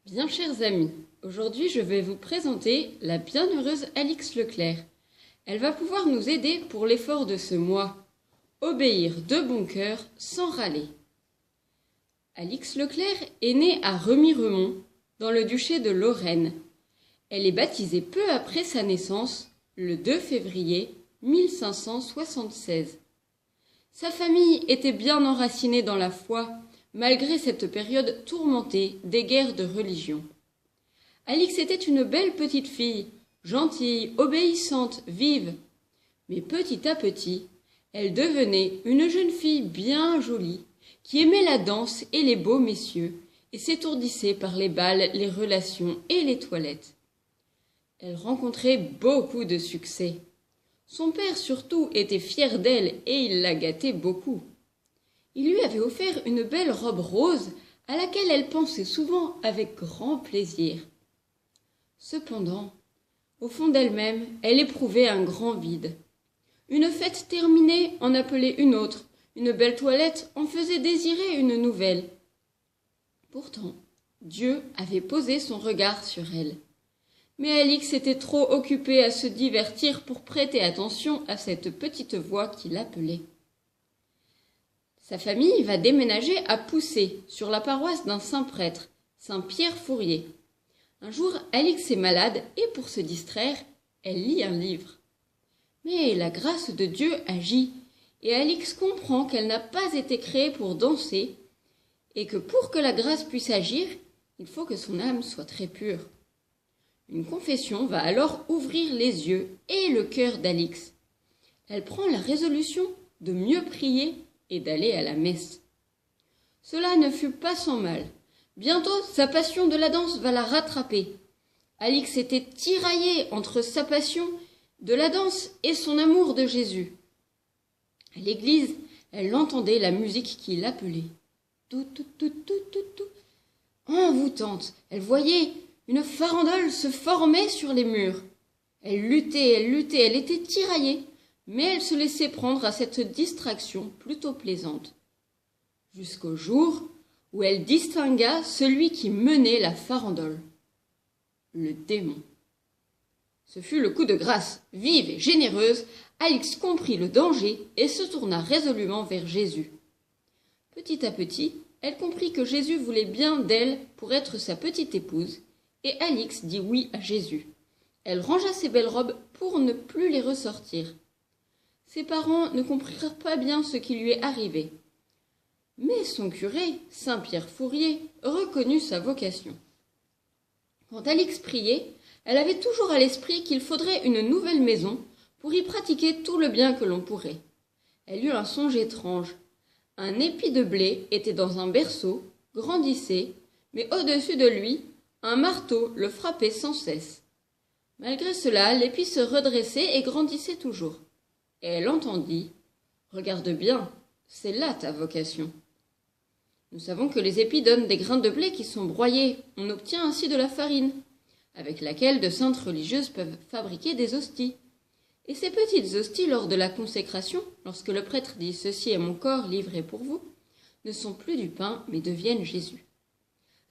Bien chers amis, aujourd'hui je vais vous présenter la bienheureuse Alix Leclerc. Elle va pouvoir nous aider pour l'effort de ce mois. Obéir de bon cœur sans râler. Alix Leclerc est née à Remiremont, dans le duché de Lorraine. Elle est baptisée peu après sa naissance, le 2 février 1576. Sa famille était bien enracinée dans la foi, malgré cette période tourmentée des guerres de religion. Alix était une belle petite fille, gentille, obéissante, vive. Mais petit à petit, elle devenait une jeune fille bien jolie, qui aimait la danse et les beaux messieurs, et s'étourdissait par les bals, les relations et les toilettes. Elle rencontrait beaucoup de succès. Son père surtout était fier d'elle et il la gâtait beaucoup. Il lui avait offert une belle robe rose à laquelle elle pensait souvent avec grand plaisir. Cependant, au fond d'elle-même, elle éprouvait un grand vide. Une fête terminée en appelait une autre, une belle toilette en faisait désirer une nouvelle. Pourtant, Dieu avait posé son regard sur elle. Mais Alix était trop occupée à se divertir pour prêter attention à cette petite voix qui l'appelait. Sa famille va déménager à Poussey, sur la paroisse d'un saint prêtre, saint Pierre Fourier. Un jour, Alix est malade et pour se distraire, elle lit un livre. Mais la grâce de Dieu agit et Alix comprend qu'elle n'a pas été créée pour danser et que pour que la grâce puisse agir, il faut que son âme soit très pure. Une confession va alors ouvrir les yeux et le cœur d'Alix. Elle prend la résolution de mieux prier et d'aller à la messe. Cela ne fut pas sans mal. Bientôt, sa passion de la danse va la rattraper. Alix était tiraillée entre sa passion de la danse et son amour de Jésus. À l'église, elle entendait la musique qui l'appelait. Tout, tout, tout, tout, tout, tout. Envoûtante, elle voyait une farandole se former sur les murs. Elle luttait, elle était tiraillée, mais elle se laissait prendre à cette distraction plutôt plaisante. Jusqu'au jour où elle distingua celui qui menait la farandole. Le démon. Ce fut le coup de grâce. Vive et généreuse, Alix comprit le danger et se tourna résolument vers Jésus. Petit à petit, elle comprit que Jésus voulait bien d'elle pour être sa petite épouse, et Alix dit oui à Jésus. Elle rangea ses belles robes pour ne plus les ressortir. Ses parents ne comprirent pas bien ce qui lui est arrivé. Mais son curé, saint Pierre Fourier, reconnut sa vocation. Quand Alix priait, elle avait toujours à l'esprit qu'il faudrait une nouvelle maison pour y pratiquer tout le bien que l'on pourrait. Elle eut un songe étrange. Un épi de blé était dans un berceau, grandissait, mais au-dessus de lui, un marteau le frappait sans cesse. Malgré cela, l'épi se redressait et grandissait toujours. Et elle entendit « Regarde bien, c'est là ta vocation. » Nous savons que les épis donnent des grains de blé qui sont broyés. On obtient ainsi de la farine, avec laquelle de saintes religieuses peuvent fabriquer des hosties. Et ces petites hosties, lors de la consécration, lorsque le prêtre dit « Ceci est mon corps livré pour vous », ne sont plus du pain, mais deviennent Jésus.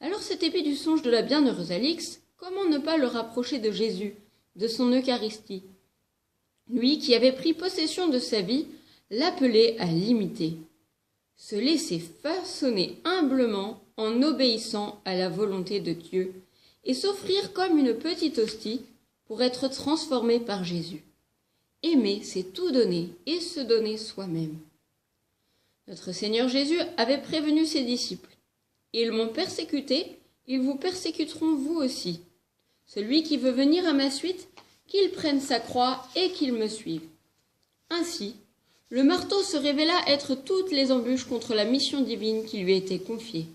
Alors cet épi du songe de la bienheureuse Alix, comment ne pas le rapprocher de Jésus, de son Eucharistie? Lui qui avait pris possession de sa vie, l'appelait à l'imiter. Se laisser façonner humblement en obéissant à la volonté de Dieu et s'offrir comme une petite hostie pour être transformé par Jésus. Aimer, c'est tout donner et se donner soi-même. Notre Seigneur Jésus avait prévenu ses disciples. Ils m'ont persécuté, ils vous persécuteront vous aussi. Celui qui veut venir à ma suite, qu'il prenne sa croix et qu'il me suive. Ainsi, le marteau se révéla être toutes les embûches contre la mission divine qui lui était confiée.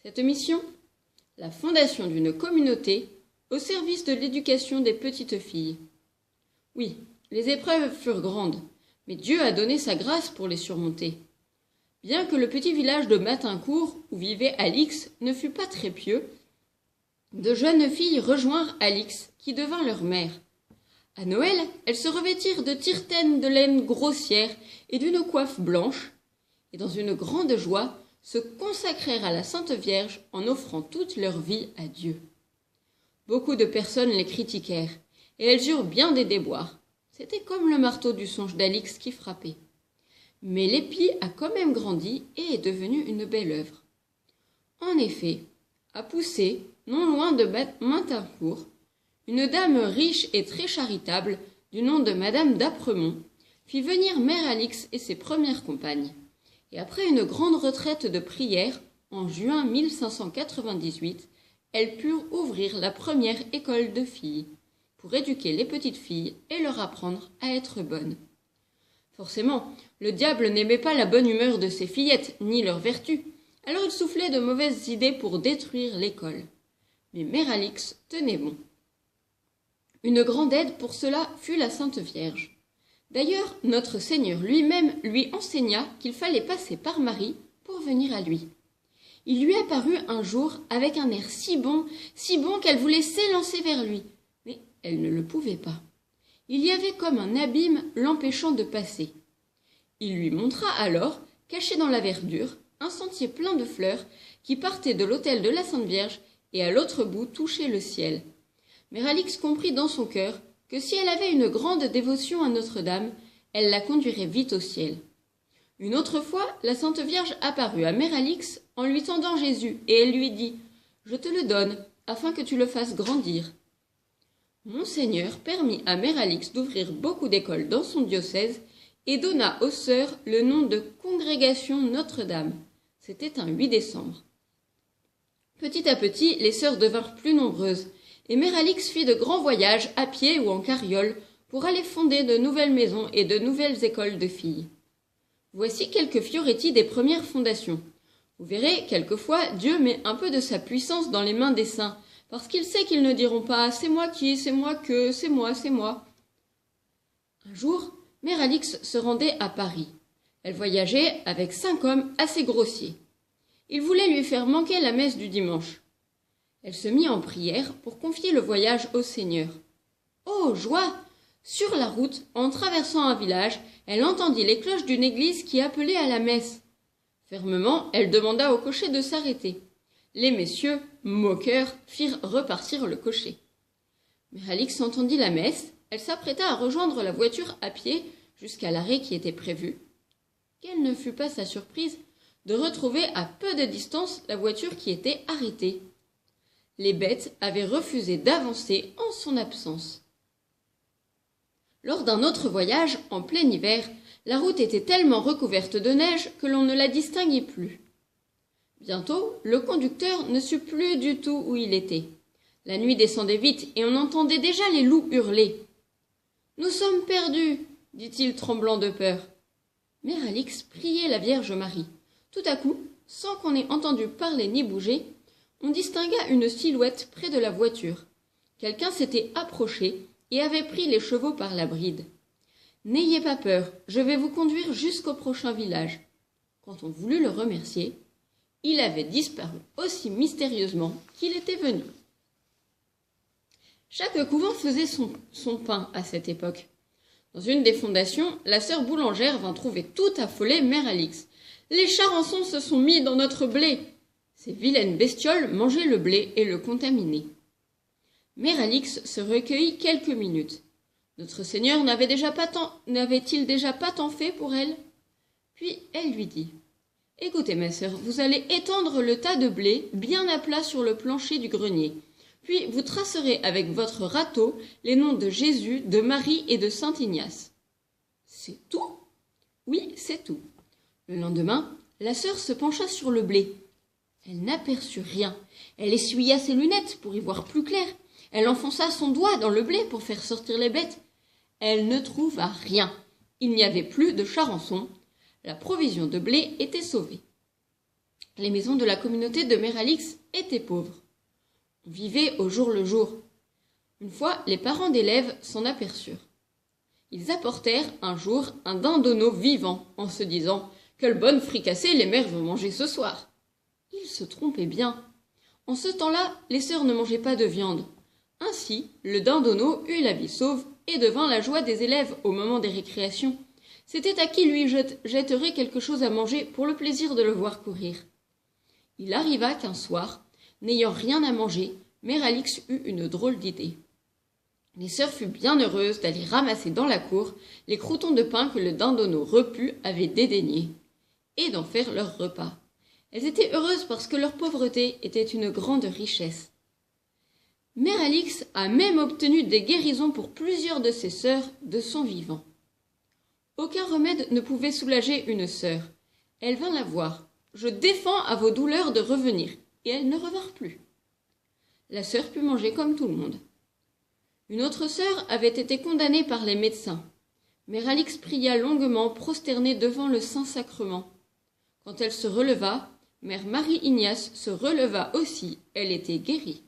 Cette mission, la fondation d'une communauté au service de l'éducation des petites filles. Oui, les épreuves furent grandes, mais Dieu a donné sa grâce pour les surmonter. Bien que le petit village de Matincourt, où vivait Alix, ne fût pas très pieux, de jeunes filles rejoinrent Alix, qui devint leur mère. À Noël, elles se revêtirent de tiretaines de laine grossière et d'une coiffe blanche, et dans une grande joie, se consacrèrent à la Sainte Vierge en offrant toute leur vie à Dieu. Beaucoup de personnes les critiquèrent, et elles eurent bien des déboires. C'était comme le marteau du songe d'Alix qui frappait. Mais l'épi a quand même grandi et est devenu une belle œuvre. En effet, à Poussey, non loin de Maintincourt, une dame riche et très charitable, du nom de Madame d'Apremont, fit venir Mère Alix et ses premières compagnes. Et après une grande retraite de prière, en juin 1598, elles purent ouvrir la première école de filles, pour éduquer les petites filles et leur apprendre à être bonnes. Forcément, le diable n'aimait pas la bonne humeur de ses fillettes, ni leur vertu, alors il soufflait de mauvaises idées pour détruire l'école. Mais Mère Alix tenait bon. Une grande aide pour cela fut la Sainte Vierge. D'ailleurs, notre Seigneur lui-même lui enseigna qu'il fallait passer par Marie pour venir à lui. Il lui apparut un jour avec un air si bon qu'elle voulait s'élancer vers lui, mais elle ne le pouvait pas. Il y avait comme un abîme l'empêchant de passer. Il lui montra alors, caché dans la verdure, un sentier plein de fleurs qui partait de l'autel de la Sainte Vierge et à l'autre bout touchait le ciel. Mère Alix comprit dans son cœur que si elle avait une grande dévotion à Notre-Dame, elle la conduirait vite au ciel. Une autre fois, la Sainte Vierge apparut à Mère Alix en lui tendant Jésus, et elle lui dit « Je te le donne, afin que tu le fasses grandir. » Monseigneur permit à Mère Alix d'ouvrir beaucoup d'écoles dans son diocèse et donna aux sœurs le nom de Congrégation Notre-Dame. C'était un 8 décembre. Petit à petit, les sœurs devinrent plus nombreuses, et Mère Alix fit de grands voyages à pied ou en carriole pour aller fonder de nouvelles maisons et de nouvelles écoles de filles. Voici quelques fioretti des premières fondations. Vous verrez, quelquefois, Dieu met un peu de sa puissance dans les mains des saints, parce qu'il sait qu'ils ne diront pas « c'est moi qui, c'est moi que, c'est moi, c'est moi ». Un jour, Mère Alix se rendait à Paris. Elle voyageait avec 5 hommes assez grossiers. Ils voulaient lui faire manquer la messe du dimanche. Elle se mit en prière pour confier le voyage au Seigneur. Oh, joie! Sur la route, en traversant un village, elle entendit les cloches d'une église qui appelait à la messe. Fermement, elle demanda au cocher de s'arrêter. Les messieurs, moqueurs, firent repartir le cocher. Mère Alix entendit la messe, elle s'apprêta à rejoindre la voiture à pied jusqu'à l'arrêt qui était prévu. Quelle ne fut pas sa surprise de retrouver à peu de distance la voiture qui était arrêtée. Les bêtes avaient refusé d'avancer en son absence. Lors d'un autre voyage, en plein hiver, la route était tellement recouverte de neige que l'on ne la distinguait plus. Bientôt, le conducteur ne sut plus du tout où il était. La nuit descendait vite et on entendait déjà les loups hurler. « Nous sommes perdus !» dit-il tremblant de peur. Mère Alix priait la Vierge Marie. Tout à coup, sans qu'on ait entendu parler ni bouger, on distingua une silhouette près de la voiture. Quelqu'un s'était approché et avait pris les chevaux par la bride. « N'ayez pas peur, je vais vous conduire jusqu'au prochain village. » Quand on voulut le remercier, il avait disparu aussi mystérieusement qu'il était venu. Chaque couvent faisait son pain à cette époque. Dans une des fondations, la sœur boulangère vint trouver tout affolée Mère Alix. « Les charançons se sont mis dans notre blé !» Ces vilaines bestioles mangeaient le blé et le contaminaient. Mère Alix se recueillit quelques minutes. Notre Seigneur n'avait-il déjà pas tant fait pour elle? Puis elle lui dit « Écoutez, ma sœur, vous allez étendre le tas de blé bien à plat sur le plancher du grenier. Puis vous tracerez avec votre râteau les noms de Jésus, de Marie et de saint Ignace. » « C'est tout ?» ?»« Oui, c'est tout. » Le lendemain, la sœur se pencha sur le blé. Elle n'aperçut rien. Elle essuya ses lunettes pour y voir plus clair. Elle enfonça son doigt dans le blé pour faire sortir les bêtes. Elle ne trouva rien. Il n'y avait plus de charançon. La provision de blé était sauvée. Les maisons de la communauté de Mère Alix étaient pauvres. On vivait au jour le jour. Une fois, les parents d'élèves s'en aperçurent. Ils apportèrent un jour un dindonneau vivant en se disant « Quelle bonne fricassée les mères vont manger ce soir !» Ils se trompaient bien. En ce temps-là, les sœurs ne mangeaient pas de viande. Ainsi, le dindonneau eut la vie sauve et devint la joie des élèves au moment des récréations. C'était à qui lui jetterait quelque chose à manger pour le plaisir de le voir courir. Il arriva qu'un soir, n'ayant rien à manger, Mère Alix eut une drôle d'idée. Les sœurs furent bien heureuses d'aller ramasser dans la cour les croûtons de pain que le dindonneau repu avait dédaignés, et d'en faire leur repas. Elles étaient heureuses parce que leur pauvreté était une grande richesse. Mère Alix a même obtenu des guérisons pour plusieurs de ses sœurs de son vivant. Aucun remède ne pouvait soulager une sœur. Elle vint la voir. « Je défends à vos douleurs de revenir. » Et elles ne revinrent plus. La sœur put manger comme tout le monde. Une autre sœur avait été condamnée par les médecins. Mère Alix pria longuement, prosternée devant le Saint-Sacrement. Quand elle se releva, Mère Marie-Ignace se releva aussi. Elle était guérie.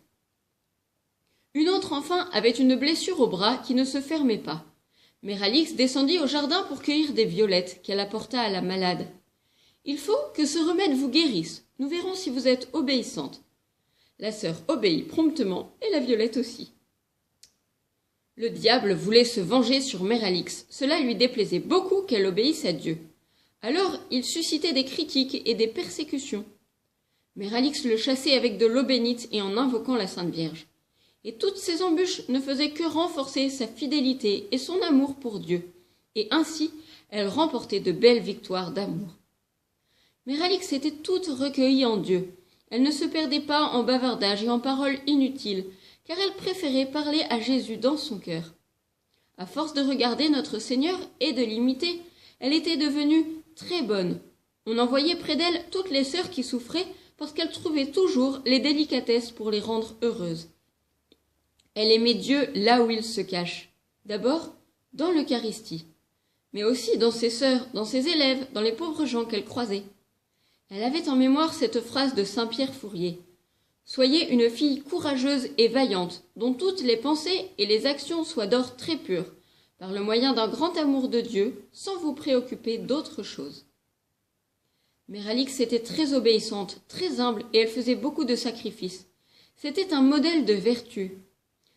Une autre enfin avait une blessure au bras qui ne se fermait pas. Mère Alix descendit au jardin pour cueillir des violettes qu'elle apporta à la malade. « Il faut que ce remède vous guérisse. Nous verrons si vous êtes obéissante. » La sœur obéit promptement et la violette aussi. Le diable voulait se venger sur Mère Alix. Cela lui déplaisait beaucoup qu'elle obéisse à Dieu. Alors il suscitait des critiques et des persécutions. Mère Alix le chassait avec de l'eau bénite et en invoquant la Sainte Vierge. Et toutes ces embûches ne faisaient que renforcer sa fidélité et son amour pour Dieu. Et ainsi, elle remportait de belles victoires d'amour. Mère Alix était toute recueillie en Dieu. Elle ne se perdait pas en bavardages et en paroles inutiles, car elle préférait parler à Jésus dans son cœur. À force de regarder notre Seigneur et de l'imiter, elle était devenue très bonne. On envoyait près d'elle toutes les sœurs qui souffraient parce qu'elle trouvait toujours les délicatesses pour les rendre heureuses. Elle aimait Dieu là où il se cache. D'abord, dans l'Eucharistie, mais aussi dans ses sœurs, dans ses élèves, dans les pauvres gens qu'elle croisait. Elle avait en mémoire cette phrase de saint Pierre Fourier. « Soyez une fille courageuse et vaillante, dont toutes les pensées et les actions soient d'or très pur, par le moyen d'un grand amour de Dieu, sans vous préoccuper d'autre chose. » Mère Alix était très obéissante, très humble, et elle faisait beaucoup de sacrifices. C'était un modèle de vertu.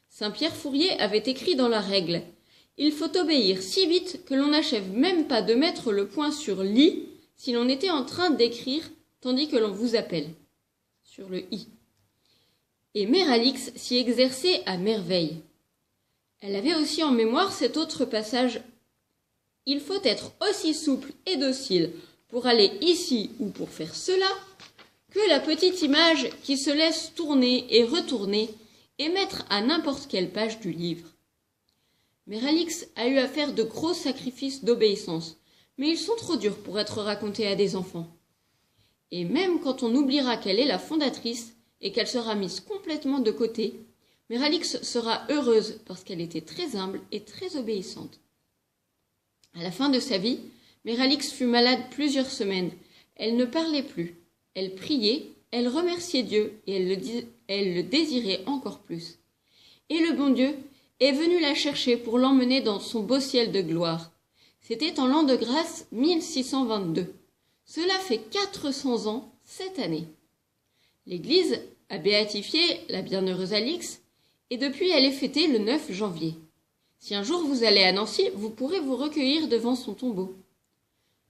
Saint Pierre Fourier avait écrit dans la règle « Il faut obéir si vite que l'on n'achève même pas de mettre le point sur l'i si l'on était en train d'écrire tandis que l'on vous appelle. » Sur le i. Et Mère Alix s'y exerçait à merveille. Elle avait aussi en mémoire cet autre passage « Il faut être aussi souple et docile pour aller ici ou pour faire cela que la petite image qui se laisse tourner et retourner et mettre à n'importe quelle page du livre. » Mère Alix a eu à faire de gros sacrifices d'obéissance, mais ils sont trop durs pour être racontés à des enfants. Et même quand on oubliera qu'elle est la fondatrice et qu'elle sera mise complètement de côté, Mère Alix sera heureuse parce qu'elle était très humble et très obéissante. À la fin de sa vie, Mère Alix fut malade plusieurs semaines. Elle ne parlait plus. Elle priait, elle remerciait Dieu et elle le désirait encore plus. Et le bon Dieu est venu la chercher pour l'emmener dans son beau ciel de gloire. C'était en l'an de grâce 1622. Cela fait 400 ans cette année. L'Église a béatifié la bienheureuse Alix et depuis elle est fêtée le 9 janvier. Si un jour vous allez à Nancy, vous pourrez vous recueillir devant son tombeau.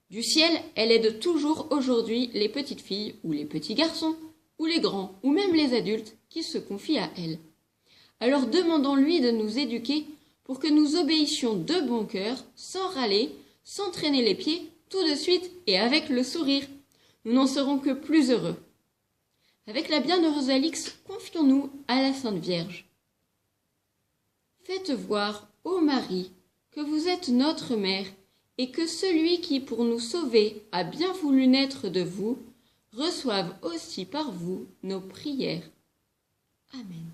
Du ciel, elle aide toujours aujourd'hui les petites filles ou les petits garçons, ou les grands, ou même les adultes qui se confient à elle. Alors demandons-lui de nous éduquer pour que nous obéissions de bon cœur, sans râler, sans traîner les pieds, tout de suite et avec le sourire. Nous n'en serons que plus heureux. Avec la bienheureuse Alix, confions-nous à la Sainte Vierge. Faites voir, ô Marie, que vous êtes notre mère, et que celui qui, pour nous sauver, a bien voulu naître de vous, reçoive aussi par vous nos prières. Amen.